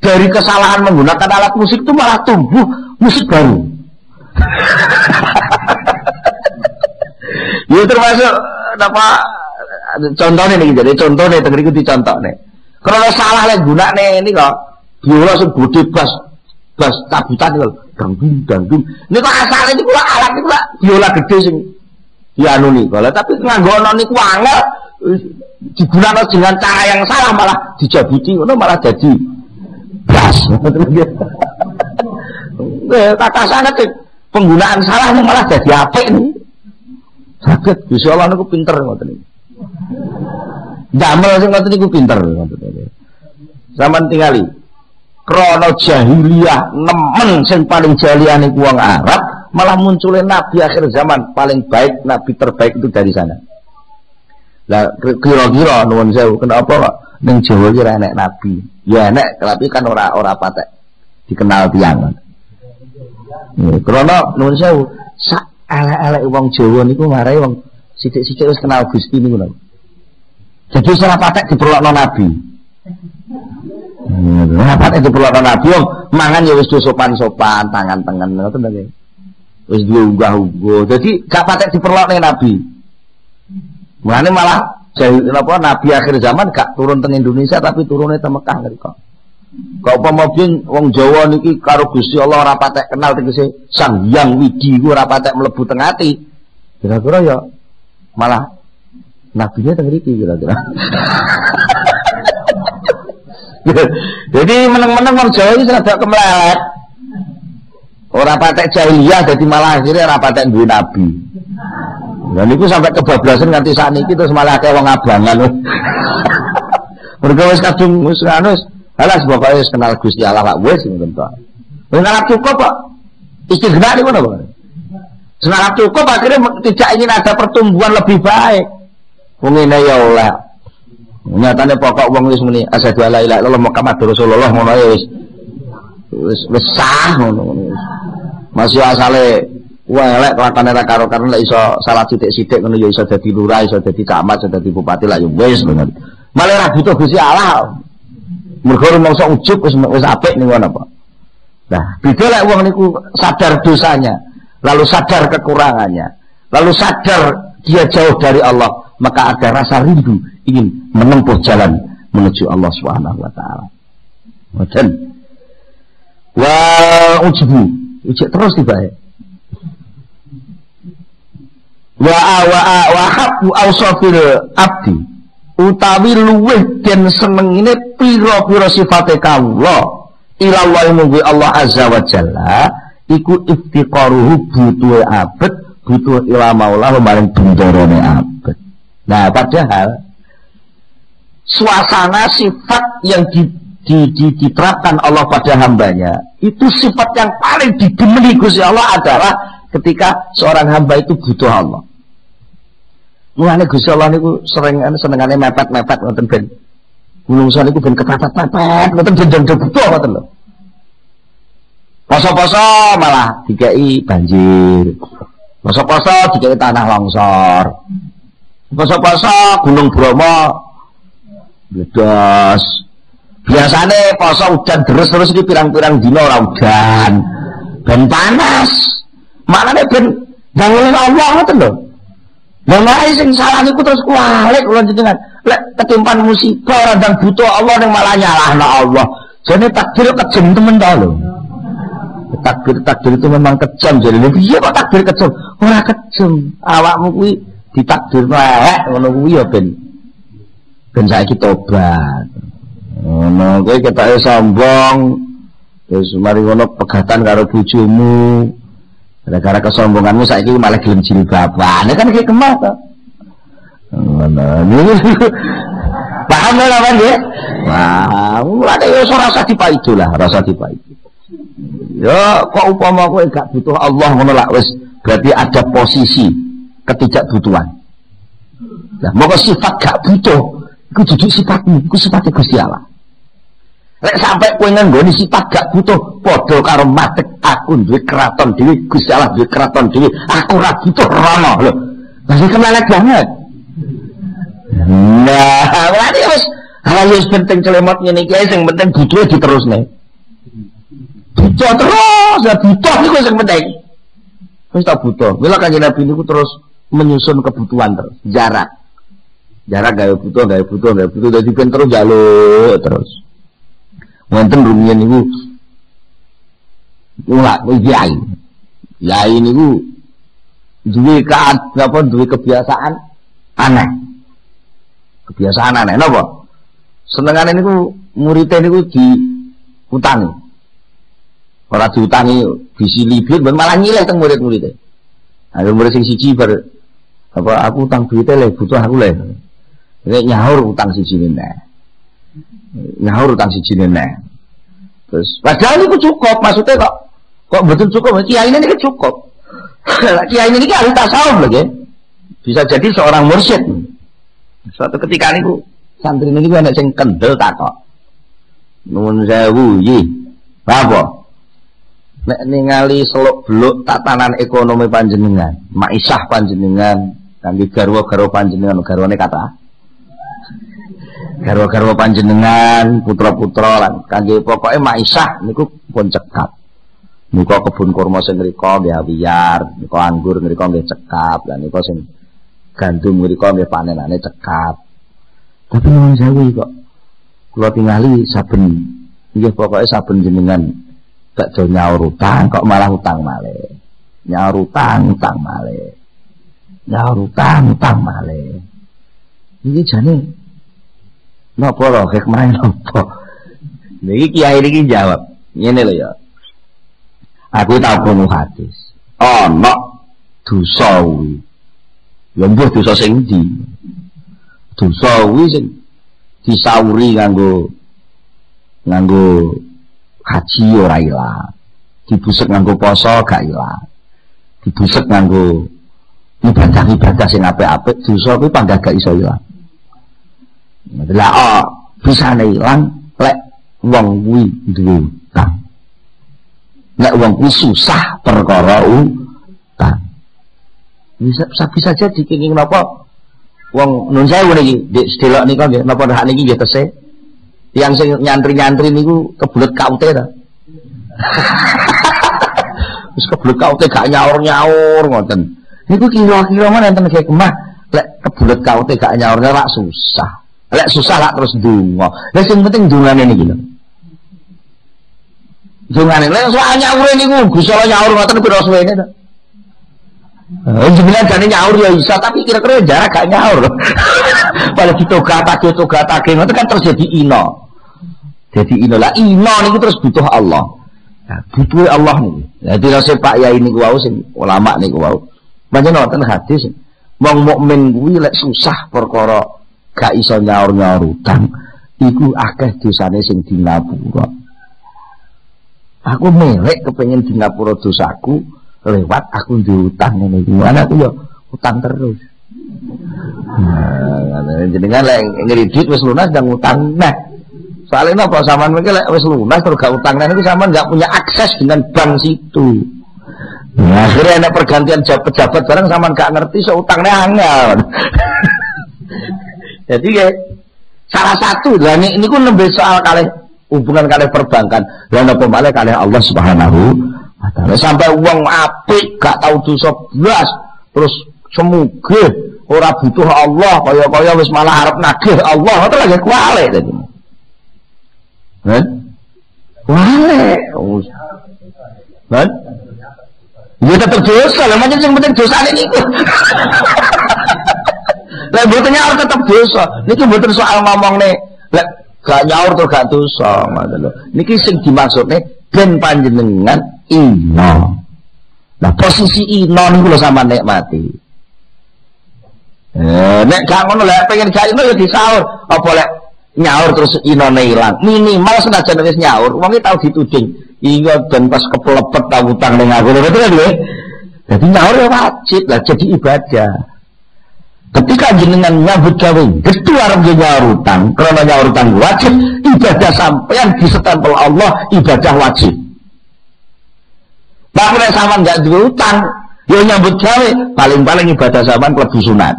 dari kesalahan menggunakan alat musik itu malah tumbuh musik baru. Ya termasuk apa contohnya nih jadi contohnya tengeri ku dicontohne. Karena salah lek gunane ini kok biola sing bodhe bas tabutan lho dangdung. Niku asale niku alat niku biola gede sing dianu niku. Tapi nganggo ana niku angel digunakan dengan cara yang salah malah dijabuti ngono malah jadi bas. Kata sangat penggunaan salah malah jadi apik nih. Saged Gusti Allah niku pinter ngoten niku. Damel sing ngoten niku pinter ngoten. Zaman tingali krana jahiliyah nemen sing paling jahiliyah niku wong Arab, malah munculnya nabi akhir zaman paling baik, nabi terbaik itu dari sana. Lah kira-kira nuwun sewu kenapa kok ning Jawa iki ora enek nabi? Ya enek, tapi kan ora patek dikenal tiyang. Krana nuwun sewu sak elek-elek wong Jawa niku marai wong sithik-sithik wis kenal Gusti niku lho. Jadi ora patek diperlokno nabi. Ora patek diperlokno nabi wong mangan ya wis sopan-sopan, tangan-tangan ngoten lho. Wis duwe unggah-ungguh. Jadi gak patek diperlokne nabi. Mulane malah jahil napa nabi akhir zaman gak turun teng Indonesia tapi turune teng Mekah ngriko. Kok upama wong Jawa niki karo Gusti Allah ora patek kenal tegese Sang Hyang Widi ku ora patek mlebu teng ati. Kira-kira ya malah nabinya teng mriki kira-kira. Jadi meneng-meneng wong Jawa iki rada kemlelet. Ora patek jahiliyah dadi malah akhirnya ora patek duwe nabi. Dan itu sampai kebablasan nganti saat ini terus malah kayak wong abangan. Mereka wis kadung wis anus, alas pokoke wis kenal Gusti Allah Pak wis ngoten to. Wis ngarep cukup kok. Istighna niku napa? Senarap cukup akhirnya tidak ingin ada pertumbuhan lebih baik. Wong ngene ya oleh. Nyatane pokok wong wis muni asyhadu alla ilaha illallah Muhammadur Rasulullah ngono ya wis sah ngono. Masih asale elek kelakuane ra karo-karo lek iso salah sithik-sithik ngono ya iso dadi lurah, iso dadi camat, iso dadi bupati lah ya wis bener. Malah ra butuh Gusti Allah. Mergo rumangsa ujug wis apik niku napa. Nah, beda lek wong niku sadar dosanya, lalu sadar kekurangannya, lalu sadar dia jauh dari Allah, maka ada rasa rindu ingin menempuh jalan menuju Allah Subhanahu wa taala. Ngoten. Wa ujibu, ujek terus tibae. Wa haqqu awsafil abdi utawi luweh den senengine pira-pira sifate kawula ila Allah munggu Allah azza wa jalla iku iftiqaruhu butuhe abet butuh ila maula maring bendarane abet. Nah padahal suasana sifat yang diterapkan Allah pada hambanya itu sifat yang paling digemeni Gusti Allah adalah ketika seorang hamba itu butuh Allah. Mulane Gusti Allah niku senengane mepet-mepet ngoten ben. Menungsa niku ben kepepet-pepet, ngoten ben butuh ngoten lho. Poso-poso malah dikei banjir. Poso-poso dikei tanah longsor. Poso-poso Gunung Bromo meledos. Biasane poso udan terus iki pirang-pirang dina ora udan. Ben panas. Maknane ben nanggung Allah ngoten lho. Lah nek sing salah niku terus kualik kula jenengan. Lek ketimpan musibah ora ndang butuh Allah ning malah nyalahno Allah. Jane takdir kejam temen ta lho. Takdir itu memang kejam. Jadi piye kok takdir kejam? Ora kejam. Awakmu kuwi ditakdir elek ngono kuwi ya ben saiki tobat. Ngono kowe ketoke sombong. Terus mari ngono pegatan karo bojomu. Gara-gara kesombonganmu saiki malah gelem jilbaban. Kan iki kemah to. Ngono. Paham lho Pak nggih? Wah, mulane wis ora usah dipaido lah, ora usah dipaido. Ya, kok upama kowe gak butuh Allah ngono lak wis berarti ada posisi ketidakbutuhan. Nah, moko sifat gak butuh, iku dudu sifatmu, iku sifat Gusti Allah. Lek sampai kowe nggoni sifat gak butuh padha karo matek aku duwe keraton dhewe, Gusti Allah duwe keraton dhewe, aku ora butuh rono lho. Masih kemelek banget. Nah, berarti wis wis penting celemot ngene iki sing penting butuhe diterusne. Butuh terus, ya butuh niku sing penting. Wis tak butuh. Mila Kanjeng Nabi niku terus menyusun kebutuhan terus, jarak gawe butuh, jadi ben terus jaluk terus. Wonten rumiyin niku kiai niku duwe kebiasaan aneh. Kebiasaan aneh napa? Senengane niku muridé niku diutangi. Ora diutangi disilibit ben malah nyileh teng murid-muridé. Ada murid sing siji bar apa aku utang duite le butuh aku le. Nek nyaur utang siji neh. Terus padahal itu cukup, maksudnya kok betul cukup, kiai ini cukup. Kiai ini ahli tasawuf lagi. Bisa jadi seorang mursyid. Suatu ketika niku santri ini ana sing kendel takok. Nuwun sewu iki. Apa? Nek ningali seluk-beluk tatanan ekonomi panjenengan, maisah panjenengan, kangge garwa-garwa panjenengan, garwane kata. Garwa-garwa panjenengan, putra-putra lan kangge pokoke maisah niku pun cekap. Nika kebun kurma sing mriko nggih awiyar, nika anggur mriko nggih cekap, lan nika sing gandum mriko nggih panenane cekap. Tapi nuwun sewu kok kula tingali saben nggih pokoke saben jenengan gak do nyaur utang kok malah utang malih. Nyaur utang malih. Iki jane napa lho hikmah napa? Niki kiai niki jawab, ngene lho ya. Aku tau krungu hadis. Ana dosa kuwi. Ya mbuh dosa sing ndi? Dosa kuwi sing disauri nganggo haji ora ilang, dibusek nganggo poso gak ilang, dibusek nganggo ibadah sing apik-apik, dosa kuwi panggah gak iso ilang. Lah bisa ilang lek wong kuwi duwe utang. Lek wong kuwi susah perkara utang. Bisa jadi kenging napa wong nun sewu niki, Dik sedelok nika nggih napa hak niki nggih tesih. Yang sing nyantri niku kebelet kaute ta. Wis kebelet kaute gak nyaur ngoten. Niku kira-kira men enten hikmah lek kebelet kaute gak nyaur lak susah. Lek susah lak terus ndonga. Lah sing penting ndongane niki lho. Ndongane lek soal nyaur niku Gusti Allah nyaur ngoten pira suwene ta. Sebenarnya jane nyaur ya bisa, tapi kira-kira jarak gak nyaur. Pada ditogatake ngoten kan terjadi ino. Jadi inilah ino niku terus butuh Allah. Nah, butuh Allah niku. Jadi rasa Pak Yai niku wau sing ulama niku wau. Pancen wonten hadis wong mukmin kuwi lek susah perkara gak iso nyaur-nyaur utang, iku akeh dosane sing di ngapura. Aku melek kepengin di ngapura dosaku lewat aku diutang ngene iki. Ana aku yo utang terus. Nah, jenengan lek ngredit wis lunas ndang utang neh. Soalnya apa sampean mungkin wis lunas terus gak utang niku sampean gak punya akses dengan bank situ. Nah, akhirnya ada pergantian pejabat bareng sampean gak ngerti so utangnya angel. Jadi ya salah satu lah niku nembe soal kalih hubungan kalih perbankan. Lah napa malih kalih Allah Subhanahu wa taala. Sampai uang apik gak tahu dosa blas terus semoga ora butuh Allah kaya-kaya wis malah arep nagih Allah itu lagi kuale tadi. Wale, kan? Dia tetap dosa, lah macam yang penting dosa ini. Lah butuh nyaur tetap dosa. Niki butuh soal ngomong nih, lah gak nyaur tuh gak dosa, maksudnya. Niki sing dimaksud nih, ben panjenengan ino. Nah posisi ino niku lho sama nikmati. Nek gak ngono lah, pengen gak ino ya disaur, apa lek nyaur terus inone ilang minimal senajan wis nyaur wong iki tau dituding iya dan pas kepelepet tau utang ning aku betul kan lho jadi nyaur ya wajib lah jadi ibadah ketika jenengan nyambut gawe getu arep nyaur utang karena nyaur utang wajib ibadah sampean disestempel Allah ibadah wajib bahkan nek sampean gak duwe utang ya nyambut gawe paling-paling ibadah sampean klebu sunat.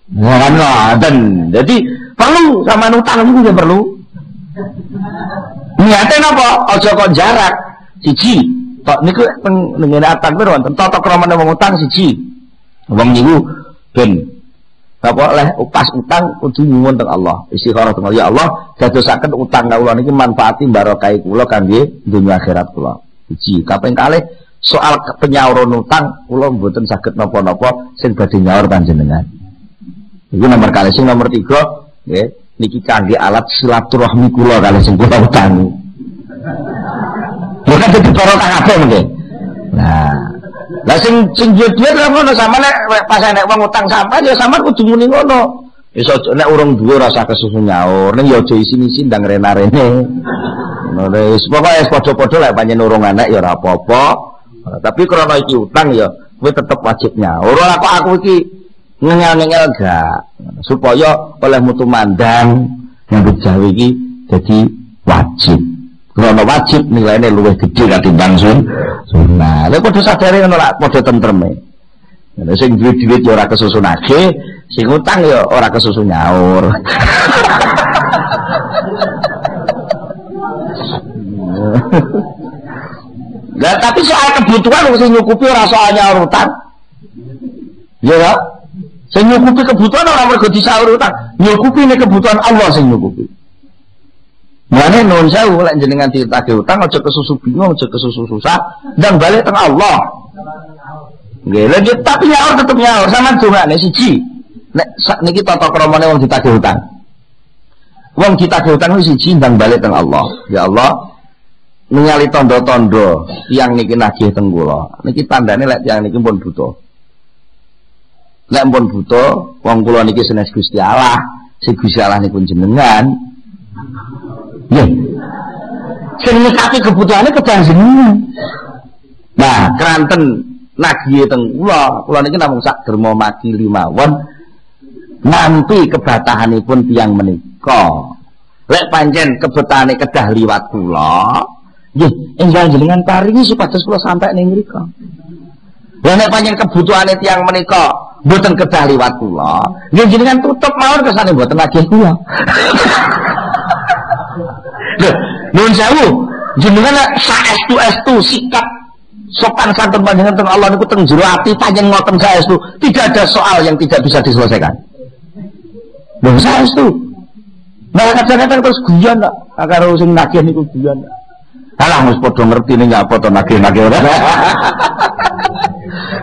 Nah, dan jadi perlu sama utang itu juga perlu. Niatnya apa? Ojo kok jarak. Siji Tok niku teng ngene atang pir wonten tata kramane wong utang siji. Wong niku ben apa oleh pas utang kudu nyuwun teng Allah. Istikharah teng Allah. Ya Allah, dadosaken utang kula niki manfaati barokahi kula kangge dunya akhirat kula. Siji, kaping kalih soal penyauran utang kula mboten saged napa-napa sing badhe nyaur panjenengan. Iku nomor kalih. Sing nomor 3 nggih niki kangge alat silaturahmi kula kalih sing kula utangi. Lha kan dadi barokah kabeh nggih. Lah sing dhuwit lha ngono sampeyan pas nek wong utang sampean ya sampean kudu muni ngono. Wis aja nek urung duwe rasa kesusu nyaur, ning ya aja isi-isi ndang rena-rene. Ngono wis pokoke padha-padha lek pancen urung anak ya ora apa-apa. Tapi krana iki utang ya kowe tetep wajib nyaur. Ora kok aku iki ngengel-ngengel gak supaya oleh mutu mandang nyambut gawe iki dadi wajib. Krana wajib nilainya luwih gede katimbang sunah. Lha padha sadare ngono lak padha tentreme. Nek sing duwe-duwe ya ora kesusunake, sing utang ya ora kesusu nyaur. Lah tapi soal kebutuhan sing nyukupi ora soal nyaur utang. Ya ora? Sing nyukupi kebutuhan ora mergo disaur utang, nyukupi nek kebutuhan Allah sing nyukupi. Mulane nuwun sewu lek jenengan ditagih utang aja kesusu bingung, aja kesusu susah, ndang balik teng Allah. Nggih, lha tapi nyaur tetep nyaur sama dongane siji. Nek niki tata kramane wong ditagih utang. Wong ditagih utang siji ndang balik teng Allah. Ya Allah, ningali tondo-tondo tiyang niki nagih teng kula. Niki tandane lek tiyang niki pun buta. Lek pun buta, wong kula niki senes Gusti Allah, sing Gusti Allah niku jenengan. Nggih. Sing nyekati kebutuhane kedang jenengan. Nah, kranten nagih teng kula niki namung sak derma makili mawon nampi kebatahanipun tiyang menika. Lek pancen kebetahane kedah liwat kula, nggih, enggal jenengan paringi supados kula sampai ning mriku. Lah nek pancen kebutuhane tiyang menika mboten kedah liwat kula, nggih jenengan tutup mawon kersane mboten nagih kula. Nuwun sewu, jenengan saestu-estu sikap sopan santun panjenengan teng Allah niku teng jero ati panjen ngoten saestu, tidak ada soal yang tidak bisa diselesaikan. Lho saestu. Nah kadang-kadang terus guyon kok, karo sing nagih niku guyon. Alah wis padha ngerti ning apa to nagih-nagih ora.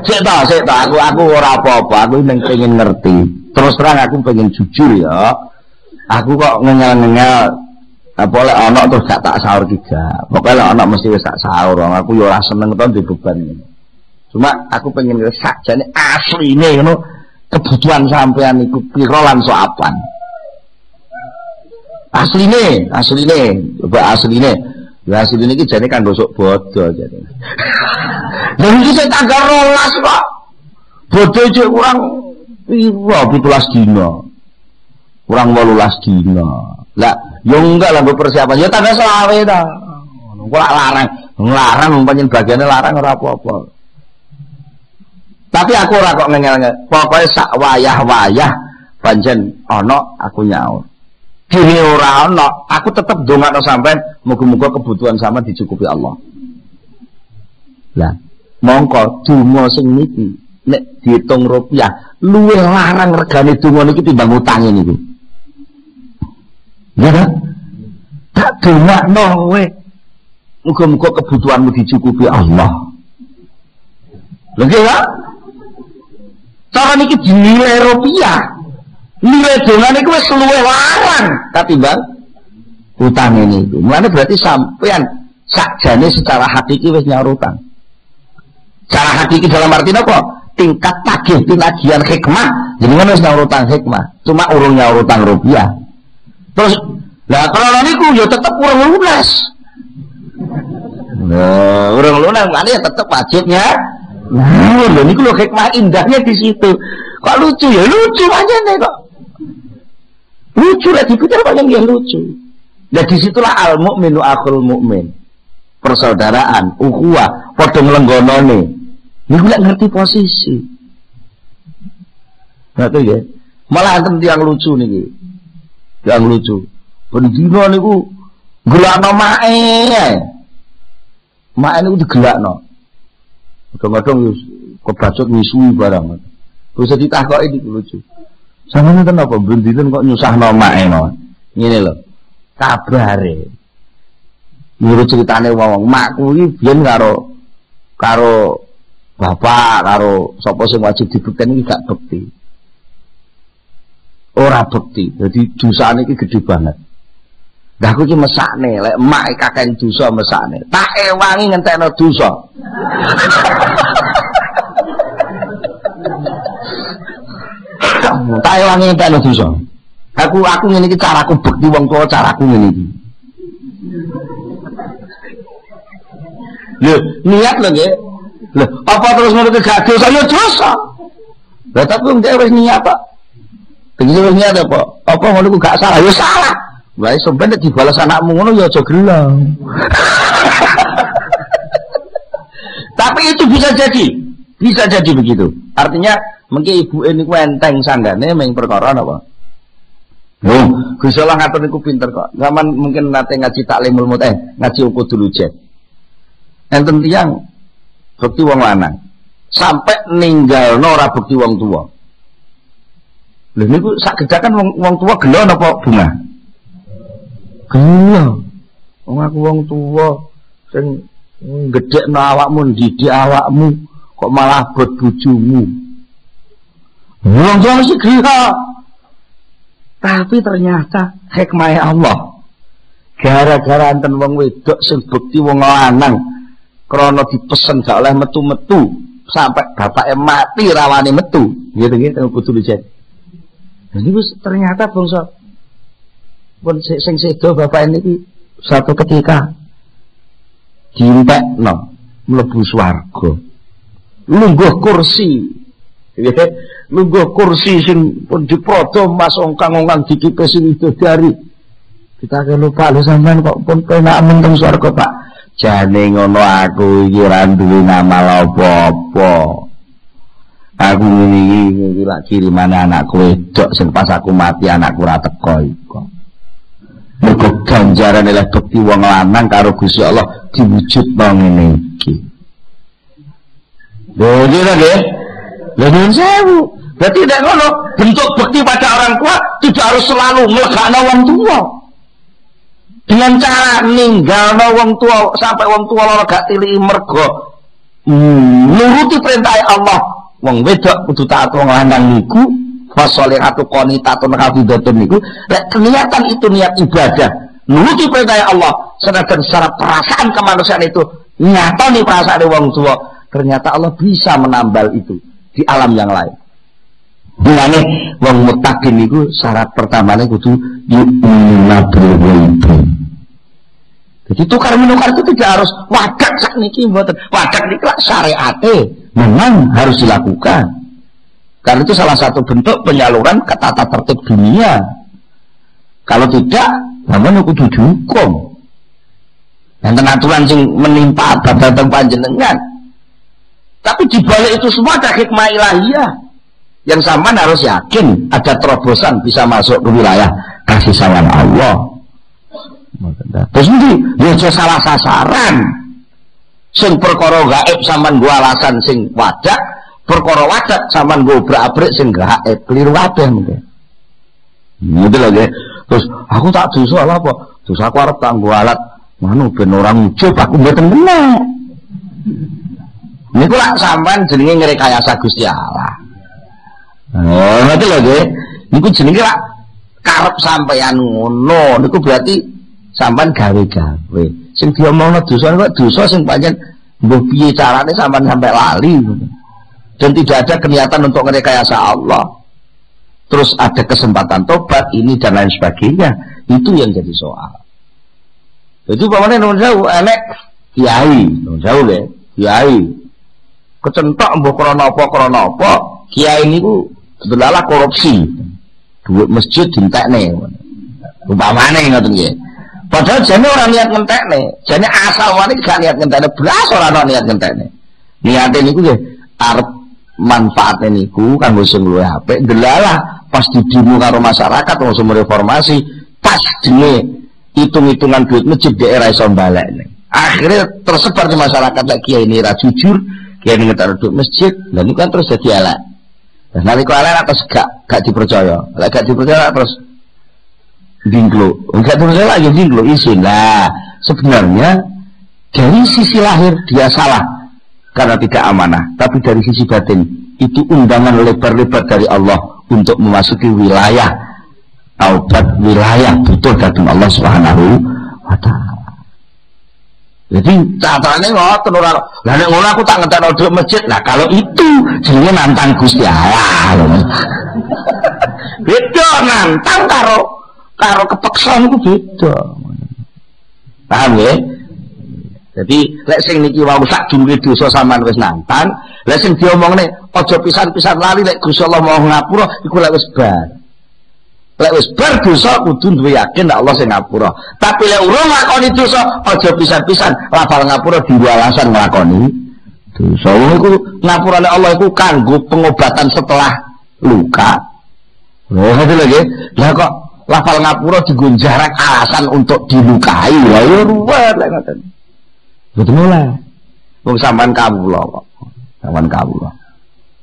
Sik ta, aku ora apa-apa, aku ning pengen ngerti. Terus terang aku pengen jujur ya. Aku kok ngengel-ngengel apa lek ana terus gak tak sahur tiga. Pokoke lek ana mesti wis tak sahur. Aku yo ora seneng to ndek beban. Cuma aku pengen sakjane asline ngono kebutuhan sampean iku pira lan soapan. Asline, coba asline. Ya asline iki jane kanggo sok bodho jane. Lha iki sing tanggal 12 kok. Bodho cek kurang pira 17 dina. Kurang 18 dina. Lah yo enggak lah persiapan. Ya tanggal 20 ta. Kok larang pancen bagiane larang ora apa-apa. Tapi aku ora kok ngengel-ngengel. Pokoke sak wayah-wayah pancen ana aku nyaur. Dene ora ana, aku tetep ndongakno sampean muga-muga kebutuhan sama dicukupi Allah. Lah, mongko donga sing niki nek diitung rupiah luwih larang regane donga niki timbang utang niku. Ya kan? Tak dongakno kowe. Muga-muga kebutuhanmu dicukupi Allah. Lha nggih ya? Cara niki dinilai rupiah. Nilai dongane iku wis luwih larang katimbang utang ini. Mulane berarti sampean sakjane secara hakiki wis nyaur utang. Cara hakiki dalam arti apa? Tingkat tagih pinagihan hikmah jenengan wis nyaur utang hikmah, cuma urung nyaur utang rupiah. Terus lah kalau niku ya tetep urung lunas. Nah, urung lunas makanya tetep wajibnya. Nah, lho niku lho hikmah indahnya di situ. Kok lucu ya? Lucu aja nih kok. Lucu lah dipikir paling dia lucu. Nah disitulah al mukminu akhul mukmin, persaudaraan, ukhuwah, padha nglenggonone. Niku lek ngerti posisi. Ngerti ya? Malah enten tiyang lucu niki. Yang lucu. Ben dina niku gelakno mae. mak ini udah gelakno. Kadang-kadang kebacut nyisui barang. Bisa ditakoki iki lucu. Sampeyan nenten apa bendinen kok nyusahno mak eno. Ngene lho. Kabare. Menurut ceritane wong makku iki biyen karo bapak karo sapa sing wajib dibukten iki gak bekti. Ora bekti. Jadi dosane iki gede banget. Lah aku iki mesakne, lek emak kakek dosa mesakne. Tak ewangi ngentekno dosa. Tak ewangi ngentekno dosa. Aku ngene iki caraku bekti wong tuwa, caraku ngene iki. Lho, niat lho nggih. Lho, apa terus ngono gak dosa ya dosa. Lah tapi wong dhewe wis niat kok. Begitu wis niat apa? Apa ngono ku gak salah, ya salah. Wae sampeyan dibalas anakmu ngono ya aja gelo. Tapi itu bisa jadi begitu. Artinya mungkin ibu ini enteng sanggane meng perkara napa? Oh, Gusti Allah ngatur niku pinter kok. Zaman mungkin nate ngaji taklimul mut'ah, ngaji ukudul ujat. Enten tiyang bekti wong lanang sampai ninggalno ora bekti wong tuwa. Lha niku sak gedakan wong tuwa gelo napa bunga? Gelo. Wong aku wong tuwa sing gedhekno awakmu, ndidik awakmu kok malah bot bojomu. Wong tuwa mesti gelo. Tapi ternyata hikmah Allah. Gara-gara enten wong wedok sing bekti wong lanang krana dipesen gak oleh metu-metu sampai bapaknya mati rawani metu. Gitu kudu dicek. Jadi ternyata bangsa pun sing sedo bapak ini satu ketika diimpekno mlebu swarga. Lungguh kursi. Lungguh kursi sing pun diprodo mas ongkang-ongkang dikipes widodari. Kita lupa lho sampean kok pun penak menteng swarga, Pak. Jane ngono aku iki ora duwe nama apa-apa. Aku ngene iki lak kirimane anakku wedok sing pas aku mati anakku ora teko iku. Mergo ganjaran oleh bekti wong lanang karo Gusti Allah diwujudno ngene iki. Lho nggih. Lha nyuwun sewu. Berarti nek ngono bentuk bekti pada orang tua tidak harus selalu mlegakno wong tua. Dengan cara ninggalno wong tua sampai wong tua lara gak tiliki mergo nuruti perintah Allah. Wong wedok kudu taat wong lanang niku fasolihatu qanitatun hafidzatun niku lek kelihatan itu niat ibadah nuruti perintah Allah sedangkan secara perasaan kemanusiaan itu nyatani perasaan wong tua ternyata Allah bisa menambal itu di alam yang lain. Mulane wong muttaqin niku syarat pertamanya kudu yu'minuna bil ghaib. Jadi tukar menukar itu tidak harus wadak sakniki mboten. Wadak niki lak syariate memang harus dilakukan. Karena itu salah satu bentuk penyaluran ke tata tertib dunia. Kalau tidak, namun kudu dihukum. Yang aturan sing menimpa datang panjenengan. Tapi di balik itu semua ada hikmah ilahiyah. Yang sampean harus yakin ada terobosan bisa masuk ke wilayah kasih sayang Allah. Terus ini ya salah sasaran. Sing perkara gaib sampean nggo alasan sing wadak, perkara wadak sampean nggo obrak-abrik sing gaib, keliru kabeh mungkin. Gitu lho nggih. Terus aku tak dosa apa? Dosa aku arep tak nggo alat manu ben orang ujub aku mboten bener. Niku lak sampean jenenge ngrekayasa Gusti Allah. Oh, ngerti lho nggih. Niku jenenge lak karep sampeyan ngono. Niku berarti sampean gawe-gawe. Sing diomongno dosa kok dosa sing pancen mbok piye carane sampean sampai lali. Dan tidak ada keniatan untuk ngrekayasa Allah. Terus ada kesempatan tobat ini dan lain sebagainya. Itu yang jadi soal. Itu pamane nun jauh enek kiai, nun jauh nggih. Kiai kecentok mbok krana apa kiai niku delala korupsi duit masjid dintekne umpamane ngoten nggih padahal jane ora niat ngentekne jane asal wae gak niat ngentekne blas ora ana niat ngentekne niate niku nggih arep manfaate niku kanggo sing luwih apik delala pas didimu karo masyarakat wong reformasi pas jenenge hitung-hitungan duit masjid daerah iso balekne Akhirnya tersebar di masyarakat lagi kiai ini ra jujur, kiai ini ngetar duduk masjid, dan itu kan terus jadi elek. Dan nanti kok elek terus gak dipercaya, gak dipercaya terus dingklo, enggak dipercaya lagi dingklo isin lah. Sebenarnya dari sisi lahir dia salah karena tidak amanah, tapi dari sisi batin itu undangan lebar-lebar dari Allah untuk memasuki wilayah taubat, wilayah butuh datang Allah Subhanahu wa Ta'ala. Jadi catatannya ngoten ora. Lah nek ngono aku tak ngentekno dhuwit masjid. Nah kalau itu jenenge nantang Gusti Allah. Beda nantang karo kepeksan iku beda. Paham ya? Jadi lek sing niki wau sak durunge dosa sampean wis nantang, lek sing diomongne aja pisan-pisan lali lek Gusti Allah mau ngapura iku lek wis bar. Lek wis bar dosa kudu duwe yakin nek Allah sing ngapura. Tapi lek urung nglakoni dosa aja pisan-pisan lafal ngapura diwa alasan nglakoni dosa. Wong iku ngapurane Allah iku kanggo pengobatan setelah luka. Lha ngono lho nggih. Lah kok lafal ngapura dienggo jarak alasan untuk dilukai. Lah ya ruwet lek ngoten. Betul mulai. Wong sampean kawula kok. Sampean kawula.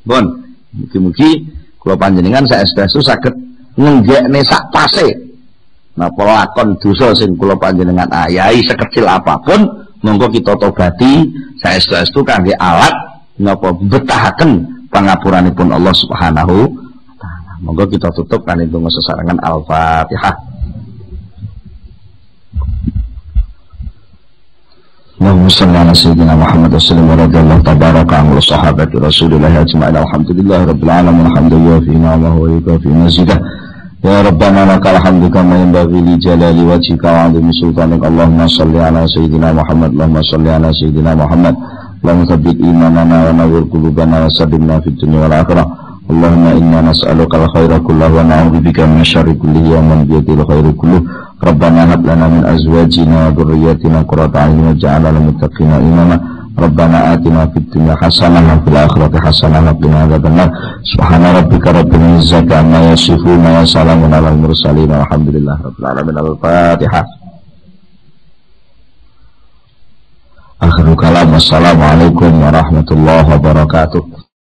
Pun mugi-mugi kula panjenengan saestu saged nenggekne sak pase napa lakon dosa sing kula panjenengan ayahi sekecil apapun monggo kita tobati saestu-estu kangge alat napa betahaken pangapuranipun Allah Subhanahu wa taala. Monggo kita tutup kan donga sesarengan Al-Fatihah. Allahumma shalli ala sayyidina Muhammad wa sallim radhiyallahu tabaraka an sahabati Rasulillah ajma'in alhamdulillahi rabbil alamin alhamdulillah fi ni'amahu wa yukafi mazidah. Ya Rabbana lakal hamdu kama yanbaghi li jalali wajhika wa 'azimi sultanik. Allahumma shalli ala sayyidina Muhammad. Allahumma shalli ala sayyidina Muhammad. Allahumma tsabbit imanana wa nawwir qulubana wa saddidna fid dunya wal akhirah. Allahumma inna nas'aluka al-khaira kullahu wa na'udzubika min syarri kullihi wa min biyadil khairu kulluh. Rabbana hab lana min azwajina wa dhurriyyatina qurrata a'yun waj'alna lil muttaqina imama. Rabbana atina fid dunya hasanah wa fil akhirati hasanah wa qina adzabannar. Subhana rabbika rabbil izzati amma yasifun wa salamun alal mursalin walhamdulillahi rabbil alamin. Al-Fatihah. Akhirul kalam. Wassalamualaikum warahmatullahi wabarakatuh.